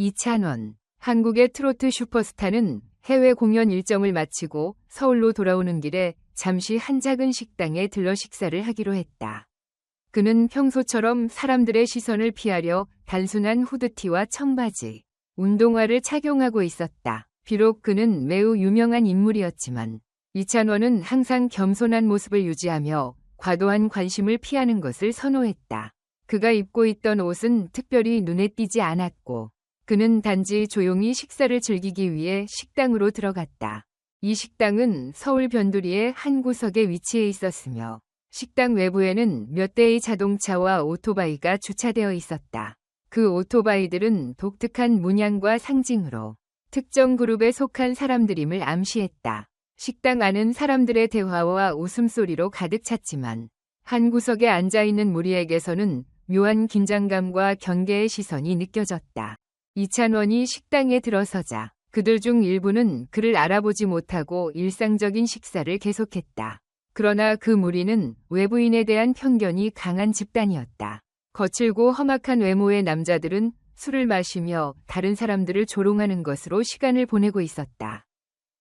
이찬원, 한국의 트로트 슈퍼스타는 해외 공연 일정을 마치고 서울로 돌아오는 길에 잠시 한 작은 식당에 들러 식사를 하기로 했다. 그는 평소처럼 사람들의 시선을 피하려 단순한 후드티와 청바지, 운동화를 착용하고 있었다. 비록 그는 매우 유명한 인물이었지만 이찬원은 항상 겸손한 모습을 유지하며 과도한 관심을 피하는 것을 선호했다. 그가 입고 있던 옷은 특별히 눈에 띄지 않았고 그는 단지 조용히 식사를 즐기기 위해 식당으로 들어갔다. 이 식당은 서울 변두리의 한 구석에 위치해 있었으며 식당 외부에는 몇 대의 자동차와 오토바이가 주차되어 있었다. 그 오토바이들은 독특한 문양과 상징으로 특정 그룹에 속한 사람들임을 암시했다. 식당 안은 사람들의 대화와 웃음소리로 가득 찼지만 한 구석에 앉아있는 무리에게서는 묘한 긴장감과 경계의 시선이 느껴졌다. 이찬원이 식당에 들어서자 그들 중 일부는 그를 알아보지 못하고 일상적인 식사를 계속했다. 그러나 그 무리는 외부인에 대한 편견이 강한 집단이었다. 거칠고 험악한 외모의 남자들은 술을 마시며 다른 사람들을 조롱하는 것으로 시간을 보내고 있었다.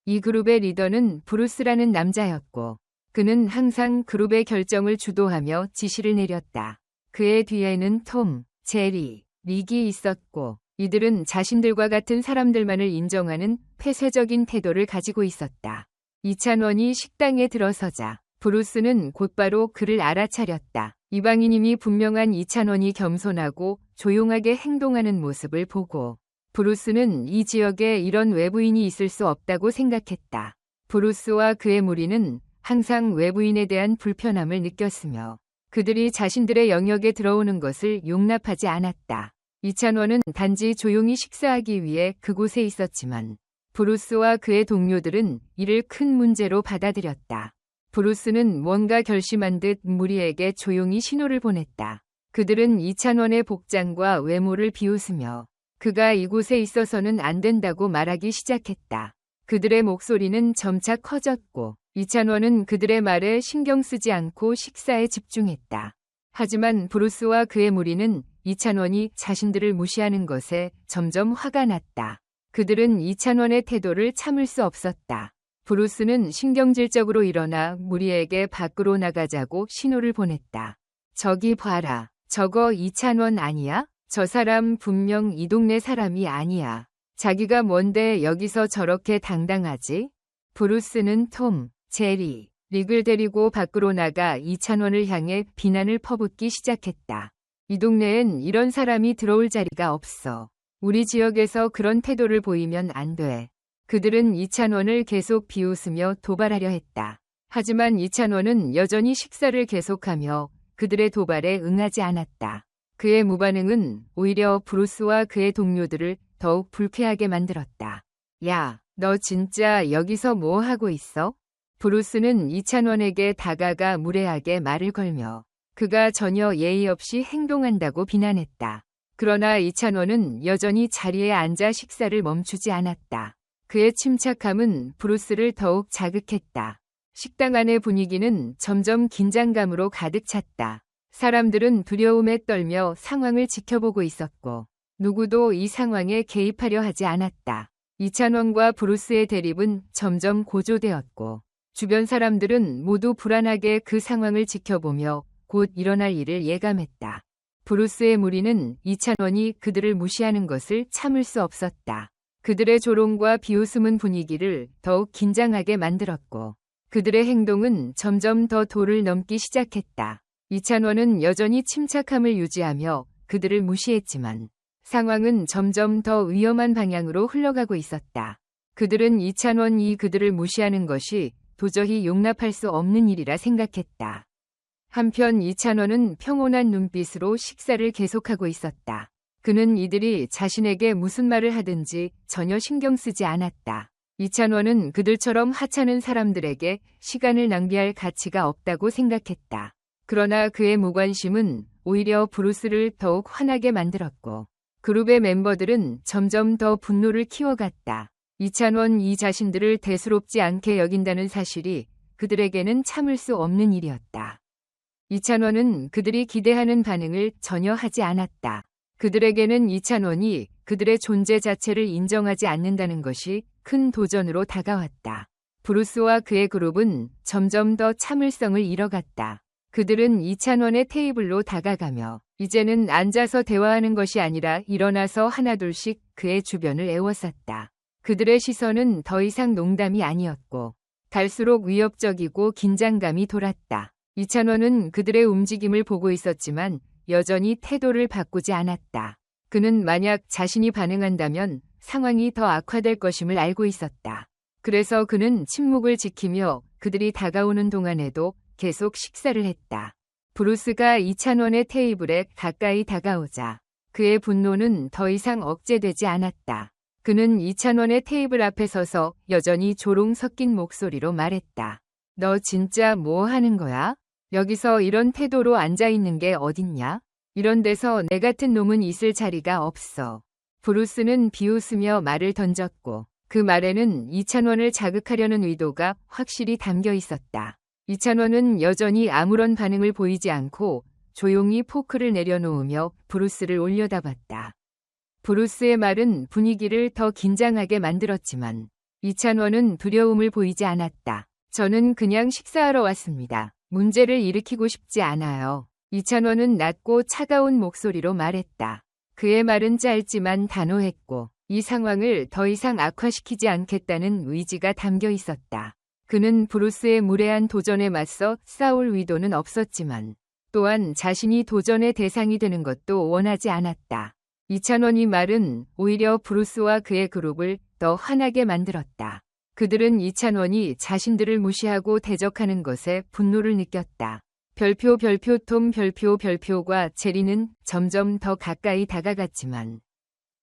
이 그룹의 리더는 브루스라는 남자였고 그는 항상 그룹의 결정을 주도하며 지시를 내렸다. 그의 뒤에는 톰, 제리, 릭이 있었고 이들은 자신들과 같은 사람들만을 인정하는 폐쇄적인 태도를 가지고 있었다. 이찬원이 식당에 들어서자 브루스는 곧바로 그를 알아차렸다. 이방인임이 분명한 이찬원이 겸손하고 조용하게 행동하는 모습을 보고 브루스는 이 지역에 이런 외부인이 있을 수 없다고 생각했다. 브루스와 그의 무리는 항상 외부인에 대한 불편함을 느꼈으며 그들이 자신들의 영역에 들어오는 것을 용납하지 않았다. 이찬원은 단지 조용히 식사하기 위해 그곳에 있었지만 브루스와 그의 동료들은 이를 큰 문제로 받아들였다. 브루스는 뭔가 결심한 듯 무리에게 조용히 신호를 보냈다. 그들은 이찬원의 복장과 외모를 비웃으며 그가 이곳에 있어서는 안 된다고 말하기 시작했다. 그들의 목소리는 점차 커졌고 이찬원은 그들의 말에 신경 쓰지 않고 식사에 집중했다. 하지만 브루스와 그의 무리는 이찬원이 자신들을 무시하는 것에 점점 화가 났다. 그들은 이찬원의 태도를 참을 수 없었다. 브루스는 신경질적으로 일어나 무리에게 밖으로 나가자고 신호를 보냈다. 저기 봐라. 저거 이찬원 아니야? 저 사람 분명 이 동네 사람이 아니야. 자기가 뭔데 여기서 저렇게 당당하지? 브루스는 톰, 제리, 릭을 데리고 밖으로 나가 이찬원을 향해 비난을 퍼붓기 시작했다. 이 동네엔 이런 사람이 들어올 자리가 없어. 우리 지역에서 그런 태도를 보이면 안 돼. 그들은 이찬원을 계속 비웃으며 도발하려 했다. 하지만 이찬원은 여전히 식사를 계속하며 그들의 도발에 응하지 않았다. 그의 무반응은 오히려 브루스와 그의 동료들을 더욱 불쾌하게 만들었다. 야, 너 진짜 여기서 뭐 하고 있어? 브루스는 이찬원에게 다가가 무례하게 말을 걸며 그가 전혀 예의 없이 행동한다고 비난했다. 그러나 이찬원은 여전히 자리에 앉아 식사를 멈추지 않았다. 그의 침착함은 브루스를 더욱 자극했다. 식당 안의 분위기는 점점 긴장감으로 가득 찼다. 사람들은 두려움에 떨며 상황을 지켜보고 있었고 누구도 이 상황에 개입하려 하지 않았다. 이찬원과 브루스의 대립은 점점 고조되었고 주변 사람들은 모두 불안하게 그 상황을 지켜보며 곧 일어날 일을 예감했다. 브루스의 무리는 이찬원이 그들을 무시하는 것을 참을 수 없었다. 그들의 조롱과 비웃음은 분위기를 더욱 긴장하게 만들었고 그들의 행동은 점점 더 도를 넘기 시작했다. 이찬원은 여전히 침착함을 유지하며 그들을 무시했지만 상황은 점점 더 위험한 방향으로 흘러가고 있었다. 그들은 이찬원이 그들을 무시하는 것이 도저히 용납할 수 없는 일이라 생각했다. 한편 이찬원은 평온한 눈빛으로 식사를 계속하고 있었다. 그는 이들이 자신에게 무슨 말을 하든지 전혀 신경 쓰지 않았다. 이찬원은 그들처럼 하찮은 사람들에게 시간을 낭비할 가치가 없다고 생각했다. 그러나 그의 무관심은 오히려 브루스를 더욱 화나게 만들었고 그룹의 멤버들은 점점 더 분노를 키워갔다. 이찬원이 자신들을 대수롭지 않게 여긴다는 사실이 그들에게는 참을 수 없는 일이었다. 이찬원은 그들이 기대하는 반응을 전혀 하지 않았다. 그들에게는 이찬원이 그들의 존재 자체를 인정하지 않는다는 것이 큰 도전으로 다가왔다. 브루스와 그의 그룹은 점점 더 참을성을 잃어갔다. 그들은 이찬원의 테이블로 다가가며 이제는 앉아서 대화하는 것이 아니라 일어나서 하나둘씩 그의 주변을 에워쌌다. 그들의 시선은 더 이상 농담이 아니었고 갈수록 위협적이고 긴장감이 돌았다. 이찬원은 그들의 움직임을 보고 있었지만 여전히 태도를 바꾸지 않았다. 그는 만약 자신이 반응한다면 상황이 더 악화될 것임을 알고 있었다. 그래서 그는 침묵을 지키며 그들이 다가오는 동안에도 계속 식사를 했다. 브루스가 이찬원의 테이블에 가까이 다가오자 그의 분노는 더 이상 억제되지 않았다. 그는 이찬원의 테이블 앞에 서서 여전히 조롱 섞인 목소리로 말했다. 너 진짜 뭐 하는 거야? 여기서 이런 태도로 앉아있는 게 어딨냐? 이런 데서 내 같은 놈은 있을 자리가 없어. 브루스는 비웃으며 말을 던졌고 그 말에는 이찬원을 자극하려는 의도가 확실히 담겨 있었다. 이찬원은 여전히 아무런 반응을 보이지 않고 조용히 포크를 내려놓으며 브루스를 올려다봤다. 브루스의 말은 분위기를 더 긴장하게 만들었지만 이찬원은 두려움을 보이지 않았다. 저는 그냥 식사하러 왔습니다. 문제를 일으키고 싶지 않아요. 이찬원은 낮고 차가운 목소리로 말했다. 그의 말은 짧지만 단호했고 이 상황을 더 이상 악화시키지 않겠다는 의지가 담겨 있었다. 그는 브루스의 무례한 도전에 맞서 싸울 의도는 없었지만 또한 자신이 도전의 대상이 되는 것도 원하지 않았다. 이찬원의 말은 오히려 브루스와 그의 그룹을 더 화나게 만들었다. 그들은 이찬원이 자신들을 무시하고 대적하는 것에 분노를 느꼈다. 별표 톰 별표가 제리는 점점 더 가까이 다가갔지만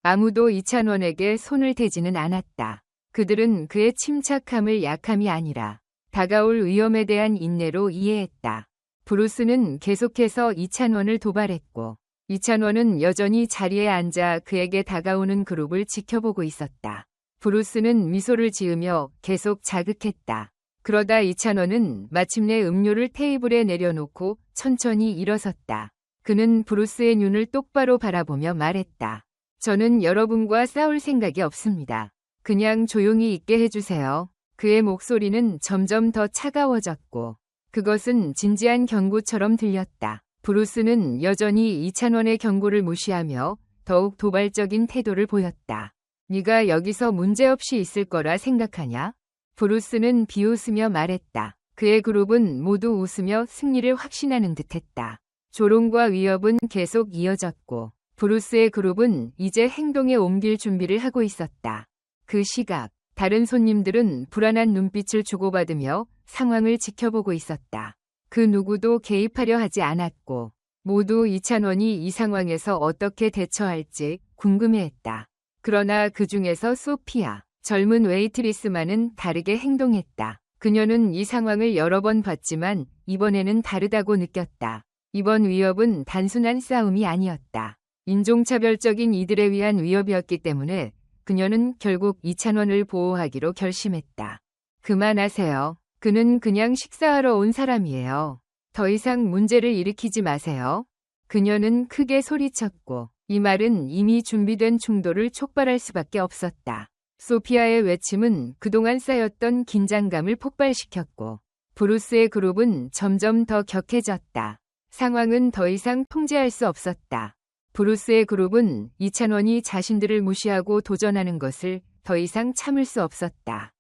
아무도 이찬원에게 손을 대지는 않았다. 그들은 그의 침착함을 약함이 아니라 다가올 위험에 대한 인내로 이해했다. 브루스는 계속해서 이찬원을 도발했고 이찬원은 여전히 자리에 앉아 그에게 다가오는 그룹을 지켜보고 있었다. 브루스는 미소를 지으며 계속 자극했다. 그러다 이찬원은 마침내 음료를 테이블에 내려놓고 천천히 일어섰다. 그는 브루스의 눈을 똑바로 바라보며 말했다. 저는 여러분과 싸울 생각이 없습니다. 그냥 조용히 있게 해주세요. 그의 목소리는 점점 더 차가워졌고 그것은 진지한 경고처럼 들렸다. 브루스는 여전히 이찬원의 경고를 무시하며 더욱 도발적인 태도를 보였다. 네가 여기서 문제없이 있을 거라 생각하냐? 브루스는 비웃으며 말했다. 그의 그룹은 모두 웃으며 승리를 확신하는 듯했다. 조롱과 위협은 계속 이어졌고 브루스의 그룹은 이제 행동에 옮길 준비를 하고 있었다. 그 시각 다른 손님들은 불안한 눈빛을 주고받으며 상황을 지켜보고 있었다. 그 누구도 개입하려 하지 않았고 모두 이찬원이 이 상황에서 어떻게 대처할지 궁금해했다. 그러나 그 중에서 소피아, 젊은 웨이트리스만은 다르게 행동했다. 그녀는 이 상황을 여러 번 봤지만 이번에는 다르다고 느꼈다. 이번 위협은 단순한 싸움이 아니었다. 인종차별적인 이들에 위한 위협이었기 때문에 그녀는 결국 이찬원을 보호하기로 결심했다. 그만하세요. 그는 그냥 식사하러 온 사람이에요. 더 이상 문제를 일으키지 마세요. 그녀는 크게 소리쳤고 이 말은 이미 준비된 충돌을 촉발할 수밖에 없었다. 소피아의 외침은 그동안 쌓였던 긴장감을 폭발시켰고 브루스의 그룹은 점점 더 격해졌다. 상황은 더 이상 통제할 수 없었다. 브루스의 그룹은 이찬원이 자신들을 무시하고 도전하는 것을 더 이상 참을 수 없었다.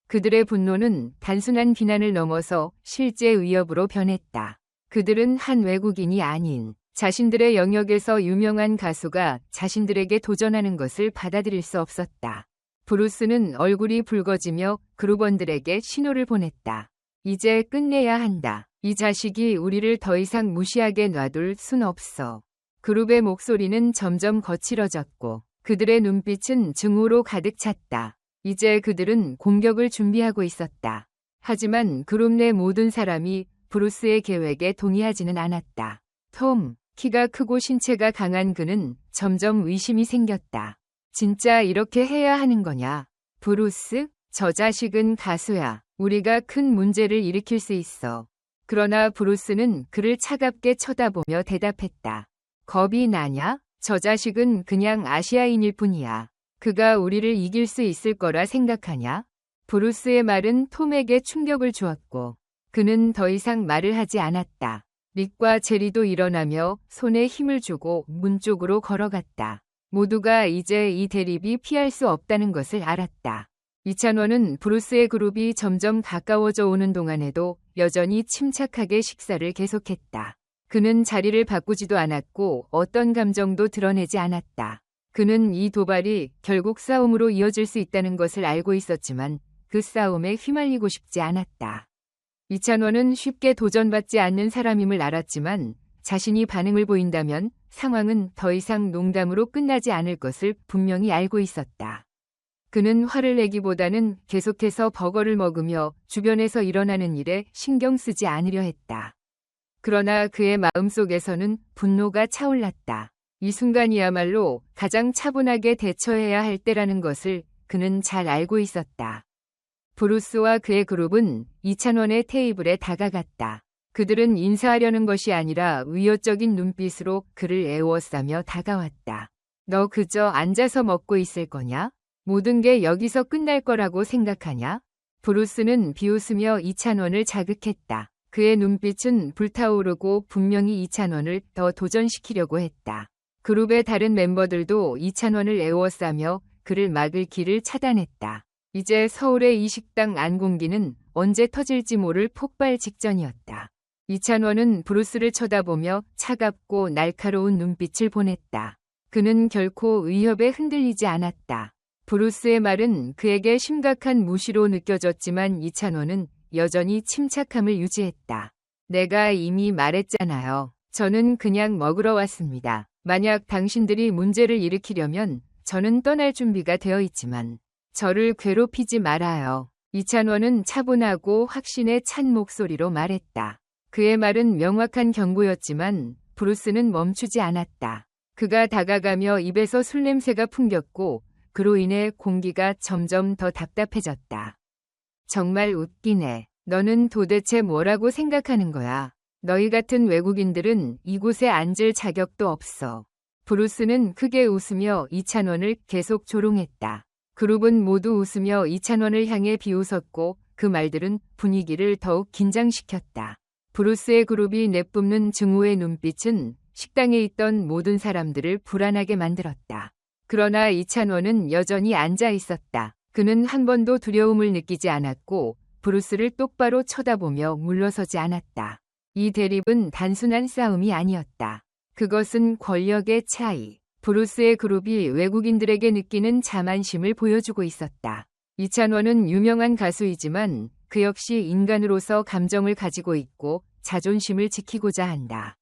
그들의 분노는 단순한 비난을 넘어서 실제 위협으로 변했다. 그들은 한 외국인이 아닌 자신들의 영역에서 유명한 가수가 자신들에게 도전하는 것을 받아들일 수 없었다. 브루스는 얼굴이 붉어지며 그룹원들에게 신호를 보냈다. 이제 끝내야 한다. 이 자식이 우리를 더 이상 무시하게 놔둘 순 없어. 그룹의 목소리는 점점 거칠어졌고 그들의 눈빛은 증오로 가득 찼다. 이제 그들은 공격을 준비하고 있었다. 하지만 그룹 내 모든 사람이 브루스의 계획에 동의하지는 않았다. 톰, 키가 크고 신체가 강한 그는 점점 의심이 생겼다. 진짜 이렇게 해야 하는 거냐? 브루스? 저 자식은 가수야. 우리가 큰 문제를 일으킬 수 있어. 그러나 브루스는 그를 차갑게 쳐다보며 대답했다. 겁이 나냐? 저 자식은 그냥 아시아인일 뿐이야. 그가 우리를 이길 수 있을 거라 생각하냐? 브루스의 말은 톰에게 충격을 주었고 그는 더 이상 말을 하지 않았다. 릭과 제리도 일어나며 손에 힘을 주고 문 쪽으로 걸어갔다. 모두가 이제 이 대립이 피할 수 없다는 것을 알았다. 이찬원은 브루스의 그룹이 점점 가까워져 오는 동안에도 여전히 침착하게 식사를 계속했다. 그는 자리를 바꾸지도 않았고 어떤 감정도 드러내지 않았다. 그는 이 도발이 결국 싸움으로 이어질 수 있다는 것을 알고 있었지만 그 싸움에 휘말리고 싶지 않았다. 이찬원은 쉽게 도전받지 않는 사람임을 알았지만 자신이 반응을 보인다면 상황은 더 이상 농담으로 끝나지 않을 것을 분명히 알고 있었다. 그는 화를 내기보다는 계속해서 버거를 먹으며 주변에서 일어나는 일에 신경 쓰지 않으려 했다. 그러나 그의 마음속에서는 분노가 차올랐다. 이 순간이야말로 가장 차분하게 대처해야 할 때라는 것을 그는 잘 알고 있었다. 브루스와 그의 그룹은 이찬원의 테이블에 다가갔다. 그들은 인사하려는 것이 아니라 위협적인 눈빛으로 그를 애워싸며 다가왔다. 너 그저 앉아서 먹고 있을 거냐? 모든 게 여기서 끝날 거라고 생각하냐? 브루스는 비웃으며 이찬원을 자극했다. 그의 눈빛은 불타오르고 분명히 이찬원을 더 도전시키려고 했다. 그룹의 다른 멤버들도 이찬원을 애워싸며 그를 막을 길을 차단했다. 이제 서울의 이 식당 안 공기는 언제 터질지 모를 폭발 직전이었다. 이찬원은 브루스를 쳐다보며 차갑고 날카로운 눈빛을 보냈다. 그는 결코 위협에 흔들리지 않았다. 브루스의 말은 그에게 심각한 무시로 느껴졌지만 이찬원은 여전히 침착함을 유지했다. 내가 이미 말했잖아요. 저는 그냥 먹으러 왔습니다. 만약 당신들이 문제를 일으키려면 저는 떠날 준비가 되어 있지만 저를 괴롭히지 말아요. 이찬원은 차분하고 확신에 찬 목소리로 말했다. 그의 말은 명확한 경고였지만 브루스는 멈추지 않았다. 그가 다가가며 입에서 술 냄새가 풍겼고 그로 인해 공기가 점점 더 답답해졌다. 정말 웃기네. 너는 도대체 뭐라고 생각하는 거야? 너희 같은 외국인들은 이곳에 앉을 자격도 없어. 브루스는 크게 웃으며 이찬원을 계속 조롱했다. 그룹은 모두 웃으며 이찬원을 향해 비웃었고 그 말들은 분위기를 더욱 긴장시켰다. 브루스의 그룹이 내뿜는 증오의 눈빛은 식당에 있던 모든 사람들을 불안하게 만들었다. 그러나 이찬원은 여전히 앉아 있었다. 그는 한 번도 두려움을 느끼지 않았고 브루스를 똑바로 쳐다보며 물러서지 않았다. 이 대립은 단순한 싸움이 아니었다. 그것은 권력의 차이. 브루스의 그룹이 외국인들에게 느끼는 자만심을 보여주고 있었다. 이찬원은 유명한 가수이지만 그 역시 인간으로서 감정을 가지고 있고 자존심을 지키고자 한다.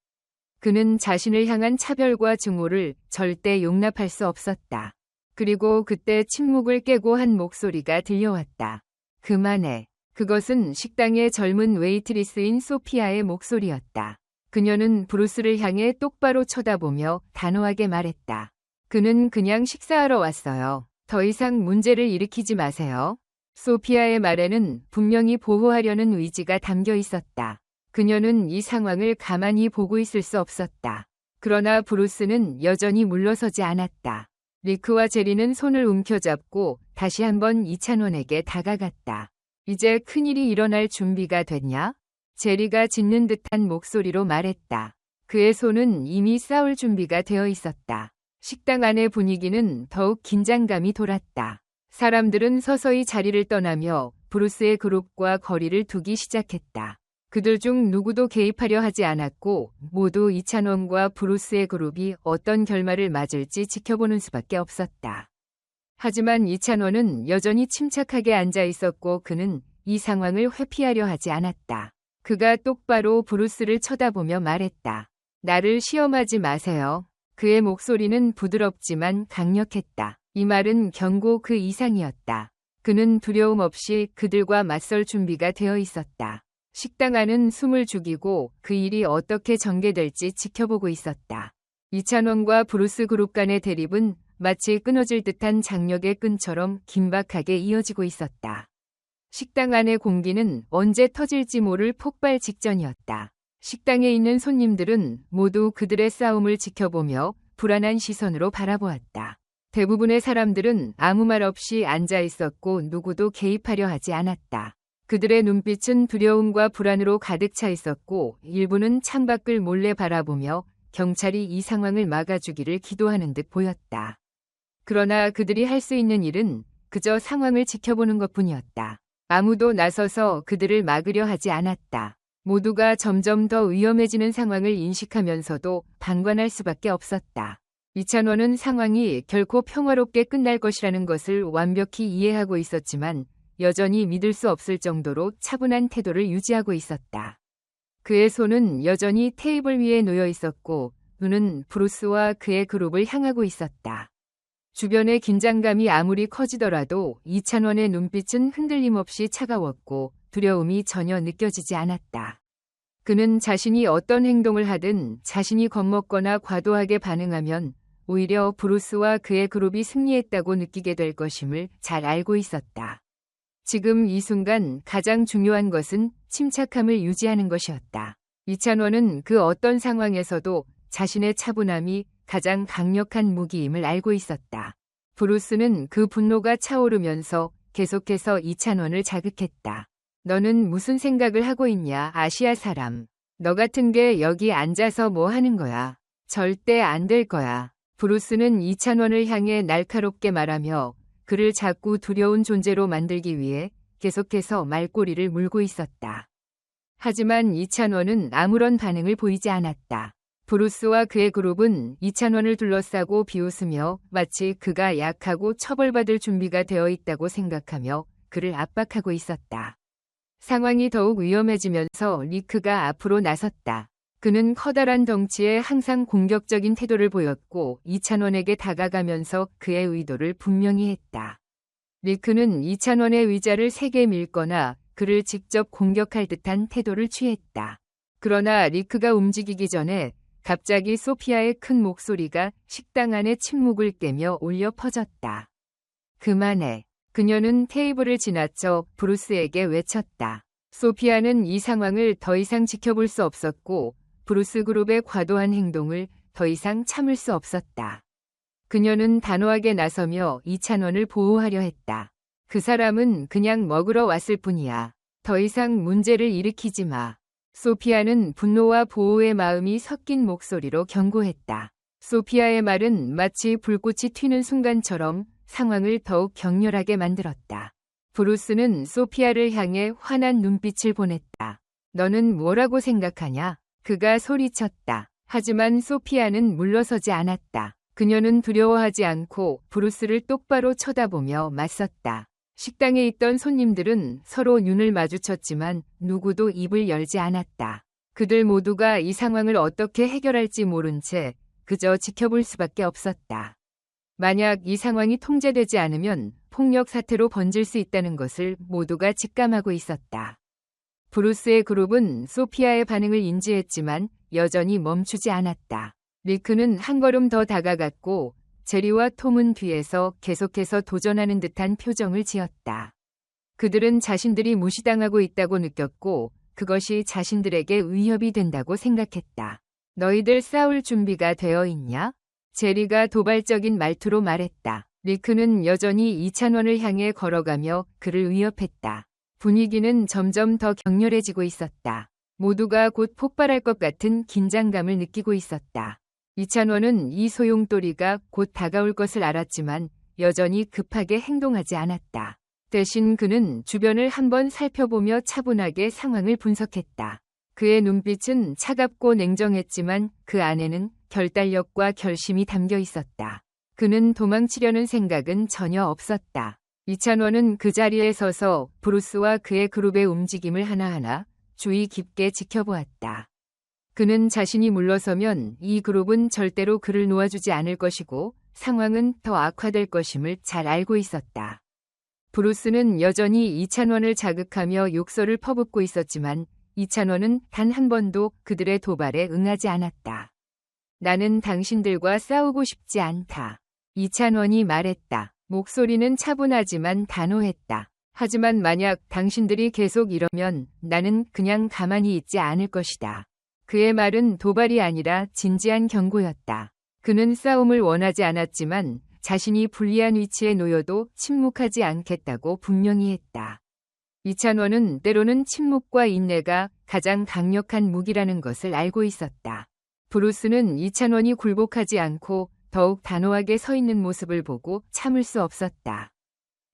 그는 자신을 향한 차별과 증오를 절대 용납할 수 없었다. 그리고 그때 침묵을 깨고 한 목소리가 들려왔다. 그만해. 그것은 식당의 젊은 웨이트리스인 소피아의 목소리였다. 그녀는 브루스를 향해 똑바로 쳐다보며 단호하게 말했다. 그는 그냥 식사하러 왔어요. 더 이상 문제를 일으키지 마세요. 소피아의 말에는 분명히 보호하려는 의지가 담겨 있었다. 그녀는 이 상황을 가만히 보고 있을 수 없었다. 그러나 브루스는 여전히 물러서지 않았다. 리크와 제리는 손을 움켜잡고 다시 한번 이찬원에게 다가갔다. 이제 큰일이 일어날 준비가 됐냐? 제리가 짖는 듯한 목소리로 말했다. 그의 손은 이미 싸울 준비가 되어 있었다. 식당 안의 분위기는 더욱 긴장감이 돌았다. 사람들은 서서히 자리를 떠나며 브루스의 그룹과 거리를 두기 시작했다. 그들 중 누구도 개입하려 하지 않았고 모두 이찬원과 브루스의 그룹이 어떤 결말을 맞을지 지켜보는 수밖에 없었다. 하지만 이찬원은 여전히 침착하게 앉아 있었고 그는 이 상황을 회피하려 하지 않았다. 그가 똑바로 브루스를 쳐다보며 말했다. 나를 시험하지 마세요. 그의 목소리는 부드럽지만 강력했다. 이 말은 경고 그 이상이었다. 그는 두려움 없이 그들과 맞설 준비가 되어 있었다. 식당 안은 숨을 죽이고 그 일이 어떻게 전개될지 지켜보고 있었다. 이찬원과 브루스 그룹 간의 대립은 마치 끊어질 듯한 장력의 끈처럼 긴박하게 이어지고 있었다. 식당 안의 공기는 언제 터질지 모를 폭발 직전이었다. 식당에 있는 손님들은 모두 그들의 싸움을 지켜보며 불안한 시선으로 바라보았다. 대부분의 사람들은 아무 말 없이 앉아 있었고 누구도 개입하려 하지 않았다. 그들의 눈빛은 두려움과 불안으로 가득 차 있었고 일부는 창밖을 몰래 바라보며 경찰이 이 상황을 막아주기를 기도하는 듯 보였다. 그러나 그들이 할 수 있는 일은 그저 상황을 지켜보는 것뿐이었다. 아무도 나서서 그들을 막으려 하지 않았다. 모두가 점점 더 위험해지는 상황을 인식하면서도 방관할 수밖에 없었다. 이찬원은 상황이 결코 평화롭게 끝날 것이라는 것을 완벽히 이해하고 있었지만 여전히 믿을 수 없을 정도로 차분한 태도를 유지하고 있었다. 그의 손은 여전히 테이블 위에 놓여 있었고 눈은 브루스와 그의 그룹을 향하고 있었다. 주변의 긴장감이 아무리 커지더라도 이찬원의 눈빛은 흔들림 없이 차가웠고 두려움이 전혀 느껴지지 않았다. 그는 자신이 어떤 행동을 하든 자신이 겁먹거나 과도하게 반응하면 오히려 브루스와 그의 그룹이 승리했다고 느끼게 될 것임을 잘 알고 있었다. 지금 이 순간 가장 중요한 것은 침착함을 유지하는 것이었다. 이찬원은 그 어떤 상황에서도 자신의 차분함이 가장 강력한 무기임을 알고 있었다. 브루스는 그 분노가 차오르면서 계속해서 이찬원을 자극했다. 너는 무슨 생각을 하고 있냐, 아시아 사람. 너 같은 게 여기 앉아서 뭐 하는 거야. 절대 안 될 거야. 브루스는 이찬원을 향해 날카롭게 말하며 그를 자꾸 두려운 존재로 만들기 위해 계속해서 말꼬리를 물고 있었다. 하지만 이찬원은 아무런 반응을 보이지 않았다. 브루스와 그의 그룹은 이찬원을 둘러싸고 비웃으며 마치 그가 약하고 처벌받을 준비가 되어 있다고 생각하며 그를 압박하고 있었다. 상황이 더욱 위험해지면서 리크가 앞으로 나섰다. 그는 커다란 덩치에 항상 공격적인 태도를 보였고 이찬원에게 다가가면서 그의 의도를 분명히 했다. 리크는 이찬원의 의자를 세게 밀거나 그를 직접 공격할 듯한 태도를 취했다. 그러나 리크가 움직이기 전에 갑자기 소피아의 큰 목소리가 식당 안의 침묵을 깨며 울려 퍼졌다. 그만해. 그녀는 테이블을 지나쳐 브루스에게 외쳤다. 소피아는 이 상황을 더 이상 지켜볼 수 없었고 브루스 그룹의 과도한 행동을 더 이상 참을 수 없었다. 그녀는 단호하게 나서며 이찬원을 보호하려 했다. 그 사람은 그냥 먹으러 왔을 뿐이야. 더 이상 문제를 일으키지 마. 소피아는 분노와 보호의 마음이 섞인 목소리로 경고했다. 소피아의 말은 마치 불꽃이 튀는 순간처럼 상황을 더욱 격렬하게 만들었다. 브루스는 소피아를 향해 환한 눈빛을 보냈다. 너는 뭐라고 생각하냐? 그가 소리쳤다. 하지만 소피아는 물러서지 않았다. 그녀는 두려워하지 않고 브루스를 똑바로 쳐다보며 맞섰다. 식당에 있던 손님들은 서로 눈을 마주쳤지만 누구도 입을 열지 않았다. 그들 모두가 이 상황을 어떻게 해결할지 모른 채 그저 지켜볼 수밖에 없었다. 만약 이 상황이 통제되지 않으면 폭력 사태로 번질 수 있다는 것을 모두가 직감하고 있었다. 브루스의 그룹은 소피아의 반응을 인지했지만 여전히 멈추지 않았다. 리크는 한 걸음 더 다가갔고 제리와 톰은 뒤에서 계속해서 도전하는 듯한 표정을 지었다. 그들은 자신들이 무시당하고 있다고 느꼈고 그것이 자신들에게 위협이 된다고 생각했다. 너희들 싸울 준비가 되어 있냐? 제리가 도발적인 말투로 말했다. 리크는 여전히 이찬원을 향해 걸어가며 그를 위협했다. 분위기는 점점 더 격렬해지고 있었다. 모두가 곧 폭발할 것 같은 긴장감을 느끼고 있었다. 이찬원은 이 소용돌이가 곧 다가올 것을 알았지만 여전히 급하게 행동하지 않았다. 대신 그는 주변을 한번 살펴보며 차분하게 상황을 분석했다. 그의 눈빛은 차갑고 냉정했지만 그 안에는 결단력과 결심이 담겨 있었다. 그는 도망치려는 생각은 전혀 없었다. 이찬원은 그 자리에 서서 브루스와 그의 그룹의 움직임을 하나하나 주의 깊게 지켜보았다. 그는 자신이 물러서면 이 그룹은 절대로 그를 놓아주지 않을 것이고 상황은 더 악화될 것임을 잘 알고 있었다. 브루스는 여전히 이찬원을 자극하며 욕설을 퍼붓고 있었지만 이찬원은 단 한 번도 그들의 도발에 응하지 않았다. 나는 당신들과 싸우고 싶지 않다. 이찬원이 말했다. 목소리는 차분하지만 단호했다. 하지만 만약 당신들이 계속 이러면 나는 그냥 가만히 있지 않을 것이다. 그의 말은 도발이 아니라 진지한 경고였다. 그는 싸움을 원하지 않았지만 자신이 불리한 위치에 놓여도 침묵하지 않겠다고 분명히 했다. 이찬원은 때로는 침묵과 인내가 가장 강력한 무기라는 것을 알고 있었다. 브루스는 이찬원이 굴복하지 않고 더욱 단호하게 서 있는 모습을 보고 참을 수 없었다.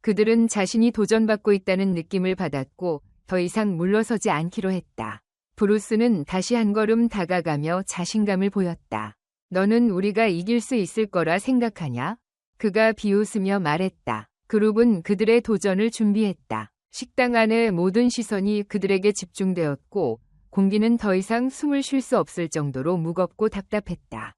그들은 자신이 도전받고 있다는 느낌을 받았고 더 이상 물러서지 않기로 했다. 브루스는 다시 한 걸음 다가가며 자신감을 보였다. 너는 우리가 이길 수 있을 거라 생각하냐? 그가 비웃으며 말했다. 그룹은 그들의 도전을 준비했다. 식당 안의 모든 시선이 그들에게 집중되었고 공기는 더 이상 숨을 쉴 수 없을 정도로 무겁고 답답했다.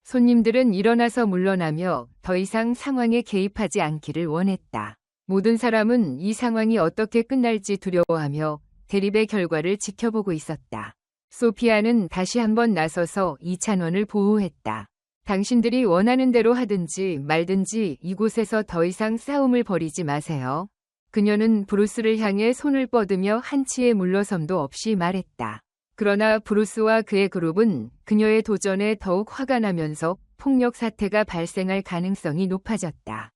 손님들은 일어나서 물러나며 더 이상 상황에 개입하지 않기를 원했다. 모든 사람은 이 상황이 어떻게 끝날지 두려워하며 대립의 결과를 지켜보고 있었다. 소피아는 다시 한번 나서서 이찬원을 보호했다. 당신들이 원하는 대로 하든지 말든지 이곳에서 더 이상 싸움을 벌이지 마세요. 그녀는 브루스를 향해 손을 뻗으며 한치의 물러섬도 없이 말했다. 그러나 브루스와 그의 그룹은 그녀의 도전에 더욱 화가 나면서 폭력 사태가 발생할 가능성이 높아졌다.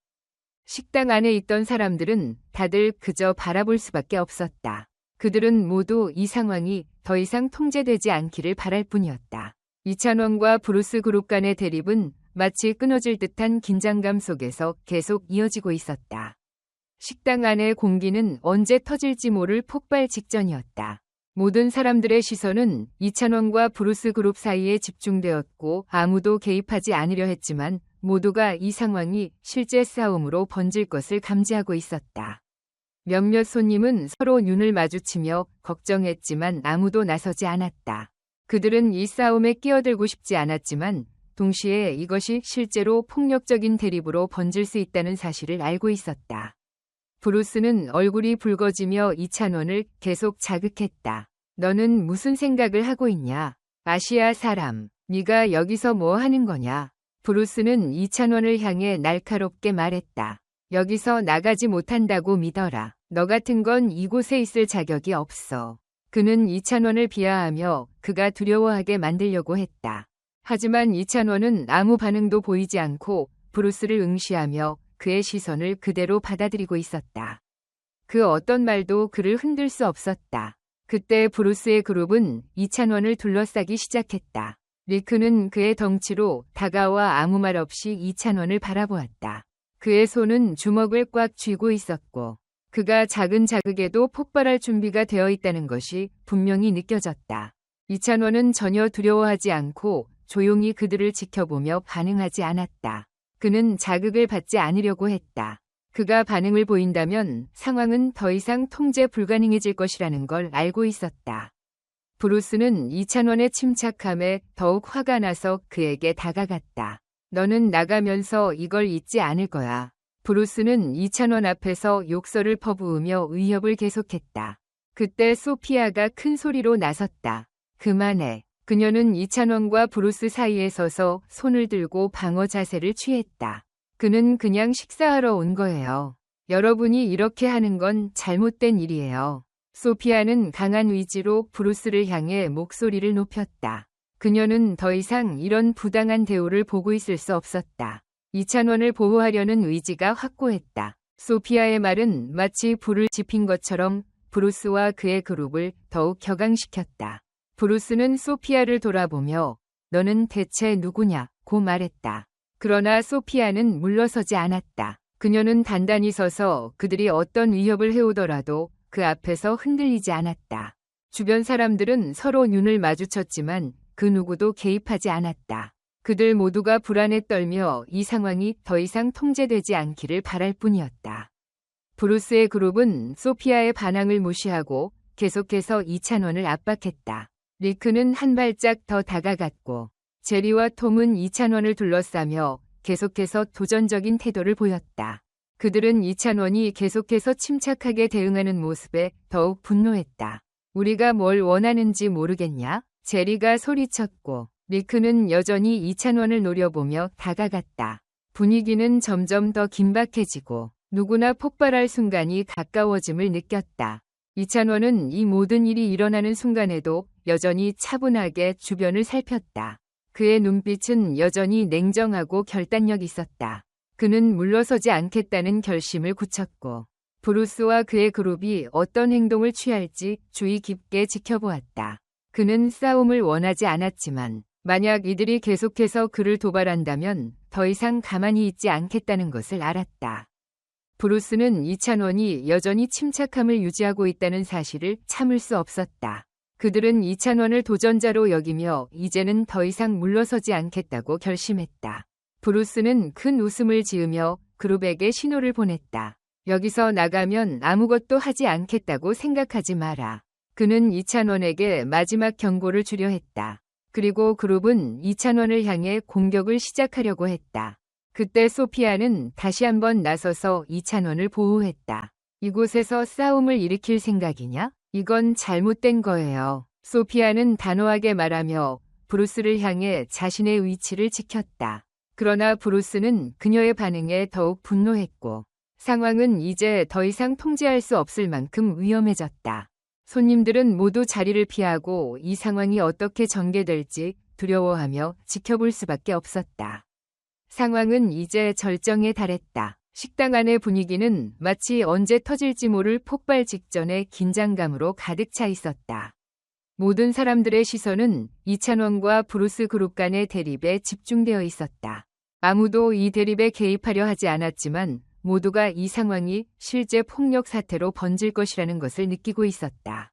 식당 안에 있던 사람들은 다들 그저 바라볼 수밖에 없었다. 그들은 모두 이 상황이 더 이상 통제되지 않기를 바랄 뿐이었다. 이찬원과 브루스 그룹 간의 대립은 마치 끊어질 듯한 긴장감 속에서 계속 이어지고 있었다. 식당 안의 공기는 언제 터질지 모를 폭발 직전이었다. 모든 사람들의 시선은 이찬원과 브루스 그룹 사이에 집중되었고 아무도 개입하지 않으려 했지만 모두가 이 상황이 실제 싸움으로 번질 것을 감지하고 있었다. 몇몇 손님은 서로 눈을 마주치며 걱정했지만 아무도 나서지 않았다. 그들은 이 싸움에 끼어들고 싶지 않았지만 동시에 이것이 실제로 폭력적인 대립으로 번질 수 있다는 사실을 알고 있었다. 브루스는 얼굴이 붉어지며 이찬원을 계속 자극했다. 너는 무슨 생각을 하고 있냐? 아시아 사람, 네가 여기서 뭐 하는 거냐? 브루스는 이찬원을 향해 날카롭게 말했다. 여기서 나가지 못한다고 믿어라. 너 같은 건 이곳에 있을 자격이 없어. 그는 이찬원을 비하하며 그가 두려워하게 만들려고 했다. 하지만 이찬원은 아무 반응도 보이지 않고 브루스를 응시하며 그의 시선을 그대로 받아들이고 있었다. 그 어떤 말도 그를 흔들 수 없었다. 그때 브루스의 그룹은 이찬원을 둘러싸기 시작했다. 리크는 그의 덩치로 다가와 아무 말 없이 이찬원을 바라보았다. 그의 손은 주먹을 꽉 쥐고 있었고 그가 작은 자극에도 폭발할 준비가 되어 있다는 것이 분명히 느껴졌다. 이찬원은 전혀 두려워하지 않고 조용히 그들을 지켜보며 반응하지 않았다. 그는 자극을 받지 않으려고 했다. 그가 반응을 보인다면 상황은 더 이상 통제 불가능해질 것이라는 걸 알고 있었다. 브루스는 이찬원의 침착함에 더욱 화가 나서 그에게 다가갔다. 너는 나가면서 이걸 잊지 않을 거야. 브루스는 이찬원 앞에서 욕설을 퍼부으며 위협을 계속했다. 그때 소피아가 큰 소리로 나섰다. 그만해. 그녀는 이찬원과 브루스 사이에 서서 손을 들고 방어 자세를 취했다. 그는 그냥 식사하러 온 거예요. 여러분이 이렇게 하는 건 잘못된 일이에요. 소피아는 강한 의지로 브루스를 향해 목소리를 높였다. 그녀는 더 이상 이런 부당한 대우를 보고 있을 수 없었다. 이찬원을 보호하려는 의지가 확고했다. 소피아의 말은 마치 불을 지핀 것처럼 브루스와 그의 그룹을 더욱 격앙시켰다. 브루스는 소피아를 돌아보며 너는 대체 누구냐고 말했다. 그러나 소피아는 물러서지 않았다. 그녀는 단단히 서서 그들이 어떤 위협을 해오더라도 그 앞에서 흔들리지 않았다. 주변 사람들은 서로 눈을 마주쳤지만 그 누구도 개입하지 않았다. 그들 모두가 불안에 떨며 이 상황이 더 이상 통제되지 않기를 바랄 뿐이었다. 브루스의 그룹은 소피아의 반항을 무시하고 계속해서 이찬원을 압박했다. 리크는 한 발짝 더 다가갔고 제리와 톰은 이찬원을 둘러싸며 계속해서 도전적인 태도를 보였다. 그들은 이찬원이 계속해서 침착하게 대응하는 모습에 더욱 분노했다. 우리가 뭘 원하는지 모르겠냐? 제리가 소리쳤고 리크는 여전히 이찬원을 노려보며 다가갔다. 분위기는 점점 더 긴박해지고 누구나 폭발할 순간이 가까워짐을 느꼈다. 이찬원은 이 모든 일이 일어나는 순간에도 여전히 차분하게 주변을 살폈다. 그의 눈빛은 여전히 냉정하고 결단력 있었다. 그는 물러서지 않겠다는 결심을 굳혔고 브루스와 그의 그룹이 어떤 행동을 취할지 주의 깊게 지켜보았다. 그는 싸움을 원하지 않았지만 만약 이들이 계속해서 그를 도발한다면 더 이상 가만히 있지 않겠다는 것을 알았다. 브루스는 이찬원이 여전히 침착함을 유지하고 있다는 사실을 참을 수 없었다. 그들은 이찬원을 도전자로 여기며 이제는 더 이상 물러서지 않겠다고 결심했다. 브루스는 큰 웃음을 지으며 그룹에게 신호를 보냈다. 여기서 나가면 아무것도 하지 않겠다고 생각하지 마라. 그는 이찬원에게 마지막 경고를 주려 했다. 그리고 그룹은 이찬원을 향해 공격을 시작하려고 했다. 그때 소피아는 다시 한번 나서서 이찬원을 보호했다. 이곳에서 싸움을 일으킬 생각이냐? 이건 잘못된 거예요. 소피아는 단호하게 말하며 브루스를 향해 자신의 위치를 지켰다. 그러나 브루스는 그녀의 반응에 더욱 분노했고 상황은 이제 더 이상 통제할 수 없을 만큼 위험해졌다. 손님들은 모두 자리를 피하고 이 상황이 어떻게 전개될지 두려워하며 지켜볼 수밖에 없었다. 상황은 이제 절정에 달했다. 식당 안의 분위기는 마치 언제 터질지 모를 폭발 직전의 긴장감으로 가득 차 있었다. 모든 사람들의 시선은 이찬원과 브루스 그룹 간의 대립에 집중되어 있었다. 아무도 이 대립에 개입하려 하지 않았지만 모두가 이 상황이 실제 폭력 사태로 번질 것이라는 것을 느끼고 있었다.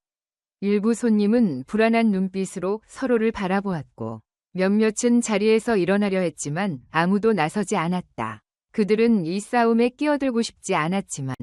일부 손님은 불안한 눈빛으로 서로를 바라보았고 몇몇은 자리에서 일어나려 했지만 아무도 나서지 않았다. 그들은 이 싸움에 끼어들고 싶지 않았지만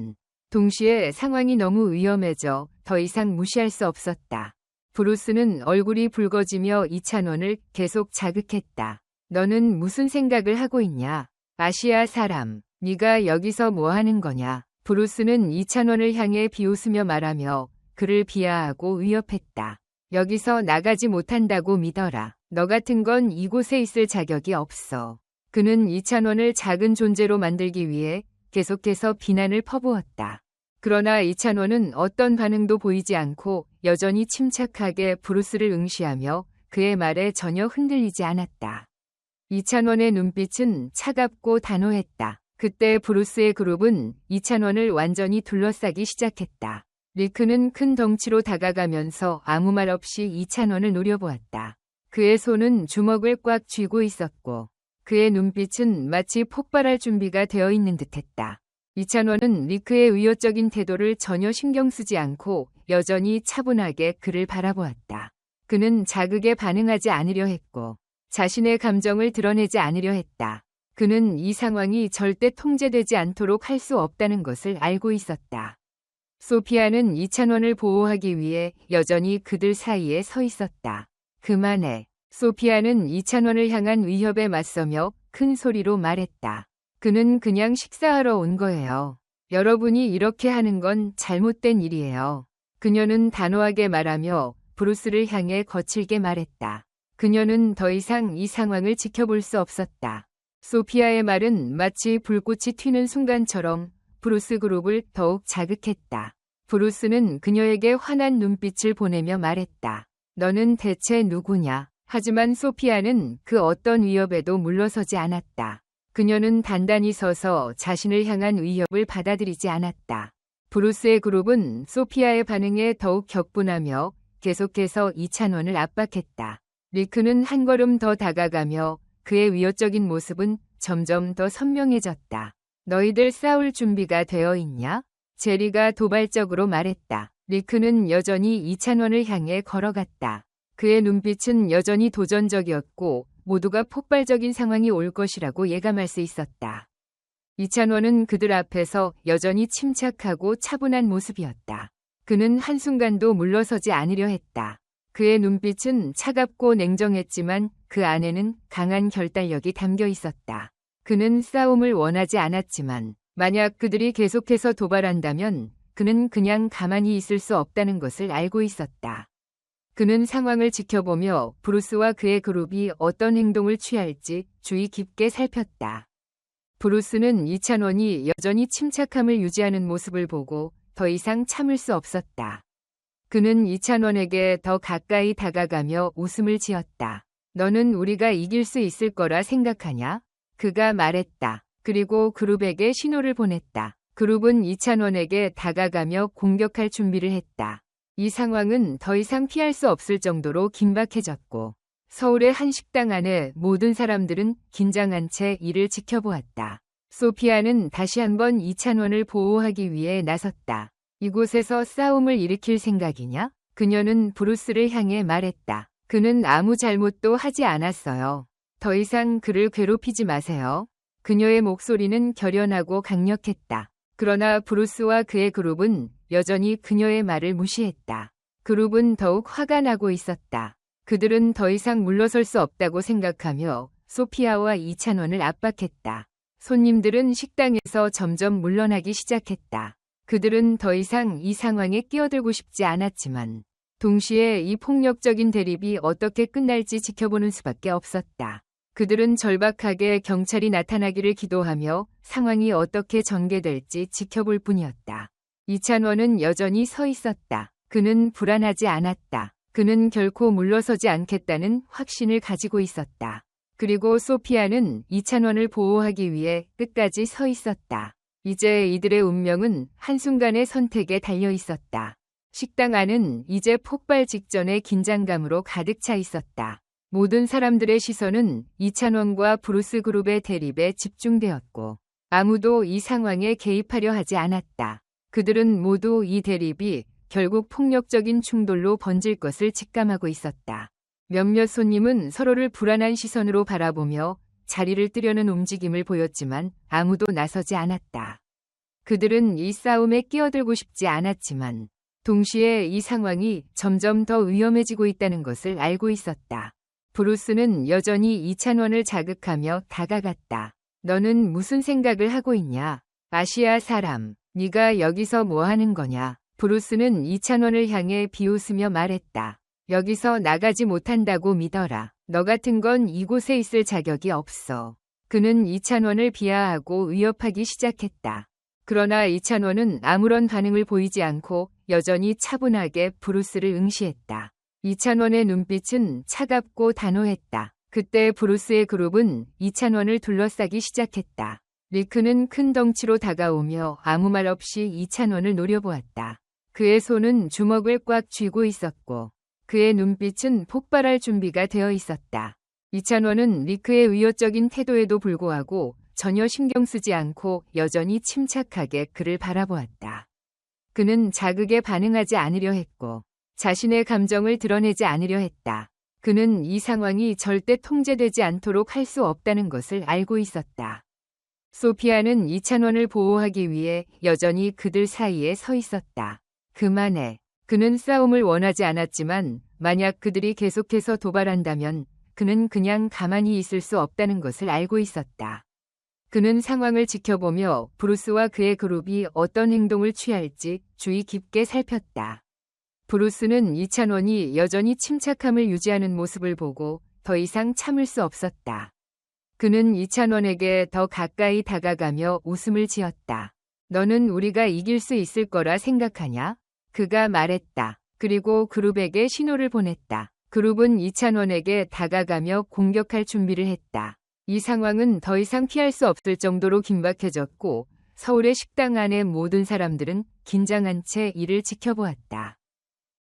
동시에 상황이 너무 위험해져 더 이상 무시할 수 없었다. 브루스는 얼굴이 붉어지며 이찬원을 계속 자극했다. 너는 무슨 생각을 하고 있냐? 아시아 사람, 네가 여기서 뭐 하는 거냐? 브루스는 이찬원을 향해 비웃으며 말하며 그를 비하하고 위협했다. 여기서 나가지 못한다고 믿어라. 너 같은 건 이곳에 있을 자격이 없어. 그는 이찬원을 작은 존재로 만들기 위해 계속해서 비난을 퍼부었다. 그러나 이찬원은 어떤 반응도 보이지 않고 여전히 침착하게 브루스를 응시하며 그의 말에 전혀 흔들리지 않았다. 이찬원의 눈빛은 차갑고 단호했다. 그때 브루스의 그룹은 이찬원을 완전히 둘러싸기 시작했다. 리크는 큰 덩치로 다가가면서 아무 말 없이 이찬원을 노려보았다. 그의 손은 주먹을 꽉 쥐고 있었고 그의 눈빛은 마치 폭발할 준비가 되어 있는 듯했다. 이찬원은 리크의 위협적인 태도를 전혀 신경 쓰지 않고 여전히 차분하게 그를 바라보았다. 그는 자극에 반응하지 않으려 했고 자신의 감정을 드러내지 않으려 했다. 그는 이 상황이 절대 통제되지 않도록 할 수 없다는 것을 알고 있었다. 소피아는 이찬원을 보호하기 위해 여전히 그들 사이에 서 있었다. 그만해. 소피아는 이찬원을 향한 위협에 맞서며 큰 소리로 말했다. 그는 그냥 식사하러 온 거예요. 여러분이 이렇게 하는 건 잘못된 일이에요. 그녀는 단호하게 말하며 브루스를 향해 거칠게 말했다. 그녀는 더 이상 이 상황을 지켜볼 수 없었다. 소피아의 말은 마치 불꽃이 튀는 순간처럼 브루스 그룹을 더욱 자극했다. 브루스는 그녀에게 환한 눈빛을 보내며 말했다. 너는 대체 누구냐? 하지만 소피아는 그 어떤 위협에도 물러서지 않았다. 그녀는 단단히 서서 자신을 향한 위협을 받아들이지 않았다. 브루스의 그룹은 소피아의 반응에 더욱 격분하며 계속해서 이찬원을 압박했다. 리크는 한 걸음 더 다가가며 그의 위협적인 모습은 점점 더 선명해졌다. 너희들 싸울 준비가 되어 있냐? 제리가 도발적으로 말했다. 리크는 여전히 이찬원을 향해 걸어갔다. 그의 눈빛은 여전히 도전적이었고 모두가 폭발적인 상황이 올 것이라고 예감할 수 있었다. 이찬원은 그들 앞에서 여전히 침착하고 차분한 모습이었다. 그는 한순간도 물러서지 않으려 했다. 그의 눈빛은 차갑고 냉정했지만 그 안에는 강한 결단력이 담겨 있었다. 그는 싸움을 원하지 않았지만 만약 그들이 계속해서 도발한다면 그는 그냥 가만히 있을 수 없다는 것을 알고 있었다. 그는 상황을 지켜보며 브루스와 그의 그룹이 어떤 행동을 취할지 주의 깊게 살폈다. 브루스는 이찬원이 여전히 침착함을 유지하는 모습을 보고 더 이상 참을 수 없었다. 그는 이찬원에게 더 가까이 다가가며 웃음을 지었다. 너는 우리가 이길 수 있을 거라 생각하냐? 그가 말했다. 그리고 그룹에게 신호를 보냈다. 그룹은 이찬원에게 다가가며 공격할 준비를 했다. 이 상황은 더 이상 피할 수 없을 정도로 긴박해졌고 서울의 한 식당 안에 모든 사람들은 긴장한 채 이를 지켜보았다. 소피아는 다시 한번 이찬원을 보호하기 위해 나섰다. 이곳에서 싸움을 일으킬 생각이냐? 그녀는 브루스를 향해 말했다. 그는 아무 잘못도 하지 않았어요. 더 이상 그를 괴롭히지 마세요. 그녀의 목소리는 결연하고 강력했다. 그러나 브루스와 그의 그룹은 여전히 그녀의 말을 무시했다. 그룹은 더욱 화가 나고 있었다. 그들은 더 이상 물러설 수 없다고 생각하며 소피아와 이찬원을 압박했다. 손님들은 식당에서 점점 물러나기 시작했다. 그들은 더 이상 이 상황에 끼어들고 싶지 않았지만 동시에 이 폭력적인 대립이 어떻게 끝날지 지켜보는 수밖에 없었다. 그들은 절박하게 경찰이 나타나기를 기도하며 상황이 어떻게 전개될지 지켜볼 뿐이었다. 이찬원은 여전히 서 있었다. 그는 불안하지 않았다. 그는 결코 물러서지 않겠다는 확신을 가지고 있었다. 그리고 소피아는 이찬원을 보호하기 위해 끝까지 서 있었다. 이제 이들의 운명은 한순간의 선택에 달려 있었다. 식당 안은 이제 폭발 직전의 긴장감으로 가득 차 있었다. 모든 사람들의 시선은 이찬원과 브루스 그룹의 대립에 집중되었고 아무도 이 상황에 개입하려 하지 않았다. 그들은 모두 이 대립이 결국 폭력적인 충돌로 번질 것을 직감하고 있었다. 몇몇 손님은 서로를 불안한 시선으로 바라보며 자리를 뜨려는 움직임을 보였지만 아무도 나서지 않았다. 그들은 이 싸움에 끼어들고 싶지 않았지만 동시에 이 상황이 점점 더 위험해지고 있다는 것을 알고 있었다. 브루스는 여전히 이찬원을 자극하며 다가갔다. 너는 무슨 생각을 하고 있냐? 아시아 사람, 네가 여기서 뭐 하는 거냐? 브루스는 이찬원을 향해 비웃으며 말했다. 여기서 나가지 못한다고 믿어라. 너 같은 건 이곳에 있을 자격이 없어. 그는 이찬원을 비하하고 위협하기 시작했다. 그러나 이찬원은 아무런 반응을 보이지 않고 여전히 차분하게 브루스를 응시했다. 이찬원의 눈빛은 차갑고 단호했다. 그때 브루스의 그룹은 이찬원을 둘러싸기 시작했다. 리크는 큰 덩치로 다가오며 아무 말 없이 이찬원을 노려보았다. 그의 손은 주먹을 꽉 쥐고 있었고 그의 눈빛은 폭발할 준비가 되어 있었다. 이찬원은 리크의 위협적인 태도에도 불구하고 전혀 신경 쓰지 않고 여전히 침착하게 그를 바라보았다. 그는 자극에 반응하지 않으려 했고 자신의 감정을 드러내지 않으려 했다. 그는 이 상황이 절대 통제되지 않도록 할 수 없다는 것을 알고 있었다. 소피아는 이찬원을 보호하기 위해 여전히 그들 사이에 서 있었다. 그만해. 그는 싸움을 원하지 않았지만 만약 그들이 계속해서 도발한다면 그는 그냥 가만히 있을 수 없다는 것을 알고 있었다. 그는 상황을 지켜보며 브루스와 그의 그룹이 어떤 행동을 취할지 주의 깊게 살폈다. 브루스는 이찬원이 여전히 침착함을 유지하는 모습을 보고 더 이상 참을 수 없었다. 그는 이찬원에게 더 가까이 다가가며 웃음을 지었다. 너는 우리가 이길 수 있을 거라 생각하냐? 그가 말했다. 그리고 그룹에게 신호를 보냈다. 그룹은 이찬원에게 다가가며 공격할 준비를 했다. 이 상황은 더 이상 피할 수 없을 정도로 긴박해졌고 서울의 식당 안의 모든 사람들은 긴장한 채 이를 지켜보았다.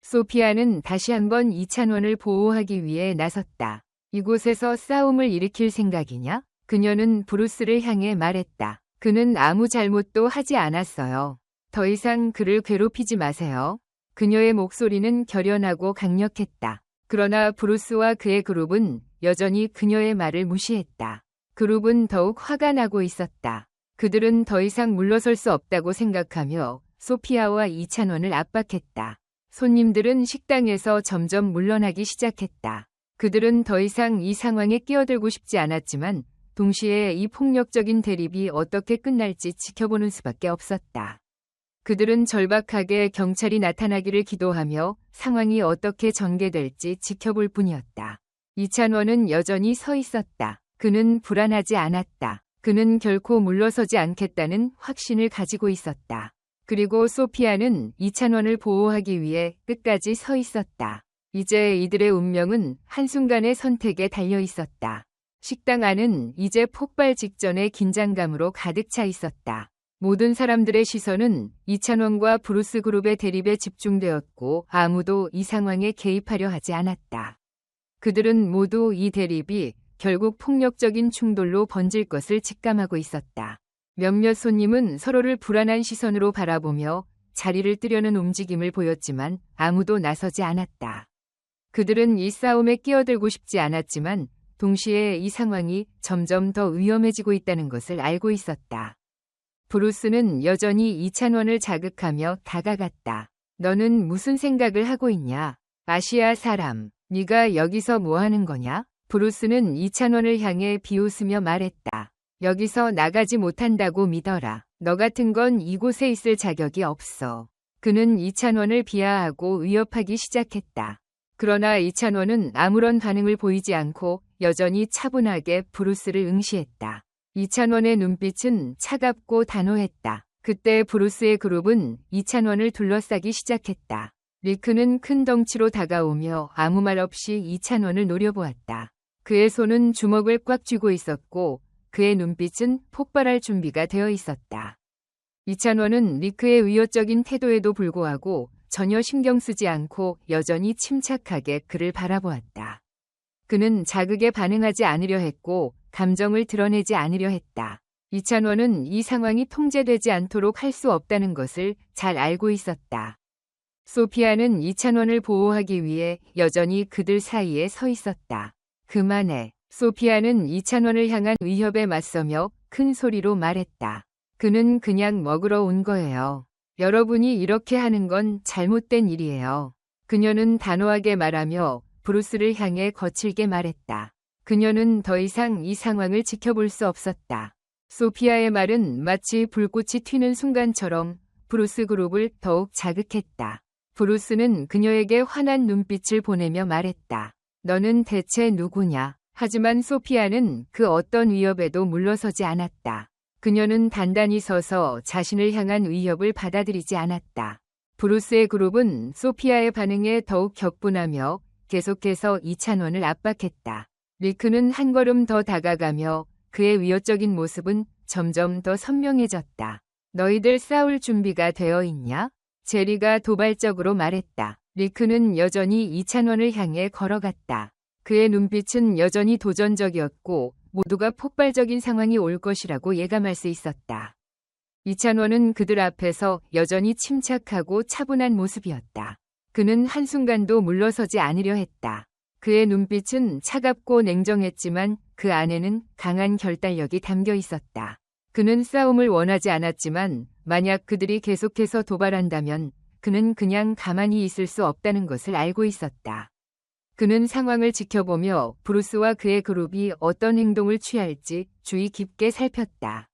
소피아는 다시 한번 이찬원을 보호하기 위해 나섰다. 이곳에서 싸움을 일으킬 생각이냐? 그녀는 브루스를 향해 말했다. 그는 아무 잘못도 하지 않았어요. 더 이상 그를 괴롭히지 마세요. 그녀의 목소리는 결연하고 강력했다. 그러나 브루스와 그의 그룹은 여전히 그녀의 말을 무시했다. 그룹은 더욱 화가 나고 있었다. 그들은 더 이상 물러설 수 없다고 생각하며 소피아와 이찬원을 압박했다. 손님들은 식당에서 점점 물러나기 시작했다. 그들은 더 이상 이 상황에 끼어들고 싶지 않았지만 동시에 이 폭력적인 대립이 어떻게 끝날지 지켜보는 수밖에 없었다. 그들은 절박하게 경찰이 나타나기를 기도하며 상황이 어떻게 전개될지 지켜볼 뿐이었다. 이찬원은 여전히 서 있었다. 그는 불안하지 않았다. 그는 결코 물러서지 않겠다는 확신을 가지고 있었다. 그리고 소피아는 이찬원을 보호하기 위해 끝까지 서 있었다. 이제 이들의 운명은 한순간의 선택에 달려 있었다. 식당 안은 이제 폭발 직전의 긴장감으로 가득 차 있었다. 모든 사람들의 시선은 이찬원과 브루스 그룹의 대립에 집중되었고 아무도 이 상황에 개입하려 하지 않았다. 그들은 모두 이 대립이 결국 폭력적인 충돌로 번질 것을 직감하고 있었다. 몇몇 손님은 서로를 불안한 시선으로 바라보며 자리를 뜨려는 움직임을 보였지만 아무도 나서지 않았다. 그들은 이 싸움에 끼어들고 싶지 않았지만 동시에 이 상황이 점점 더 위험해지고 있다는 것을 알고 있었다. 브루스는 여전히 이찬원을 자극하며 다가갔다. 너는 무슨 생각을 하고 있냐? 아시아 사람, 네가 여기서 뭐 하는 거냐? 브루스는 이찬원을 향해 비웃으며 말했다. 여기서 나가지 못한다고 믿어라. 너 같은 건 이곳에 있을 자격이 없어. 그는 이찬원을 비하하고 위협하기 시작했다. 그러나 이찬원은 아무런 반응을 보이지 않고 여전히 차분하게 브루스를 응시했다. 이찬원의 눈빛은 차갑고 단호했다. 그때 브루스의 그룹은 이찬원을 둘러싸기 시작했다. 리크는 큰 덩치로 다가오며 아무 말 없이 이찬원을 노려보았다. 그의 손은 주먹을 꽉 쥐고 있었고 그의 눈빛은 폭발할 준비가 되어 있었다. 이찬원은 리크의 위협적인 태도에도 불구하고 전혀 신경 쓰지 않고 여전히 침착하게 그를 바라보았다. 그는 자극에 반응하지 않으려 했고 감정을 드러내지 않으려 했다. 이찬원은 이 상황이 통제되지 않도록 할 수 없다는 것을 잘 알고 있었다. 소피아는 이찬원을 보호하기 위해 여전히 그들 사이에 서 있었다. 그만해. 소피아는 이찬원을 향한 위협에 맞서며 큰 소리로 말했다. 그는 그냥 먹으러 온 거예요. 여러분이 이렇게 하는 건 잘못된 일이에요. 그녀는 단호하게 말하며 브루스를 향해 거칠게 말했다. 그녀는 더 이상 이 상황을 지켜볼 수 없었다. 소피아의 말은 마치 불꽃이 튀는 순간처럼 브루스 그룹을 더욱 자극했다. 브루스는 그녀에게 환한 눈빛을 보내며 말했다. 너는 대체 누구냐? 하지만 소피아는 그 어떤 위협에도 물러서지 않았다. 그녀는 단단히 서서 자신을 향한 위협을 받아들이지 않았다. 브루스의 그룹은 소피아의 반응에 더욱 격분하며 계속해서 이찬원을 압박했다. 리크는 한 걸음 더 다가가며 그의 위협적인 모습은 점점 더 선명해졌다. 너희들 싸울 준비가 되어 있냐? 제리가 도발적으로 말했다. 리크는 여전히 이찬원을 향해 걸어갔다. 그의 눈빛은 여전히 도전적이었고 모두가 폭발적인 상황이 올 것이라고 예감할 수 있었다. 이찬원은 그들 앞에서 여전히 침착하고 차분한 모습이었다. 그는 한순간도 물러서지 않으려 했다. 그의 눈빛은 차갑고 냉정했지만 그 안에는 강한 결단력이 담겨 있었다. 그는 싸움을 원하지 않았지만 만약 그들이 계속해서 도발한다면 그는 그냥 가만히 있을 수 없다는 것을 알고 있었다. 그는 상황을 지켜보며 브루스와 그의 그룹이 어떤 행동을 취할지 주의 깊게 살폈다.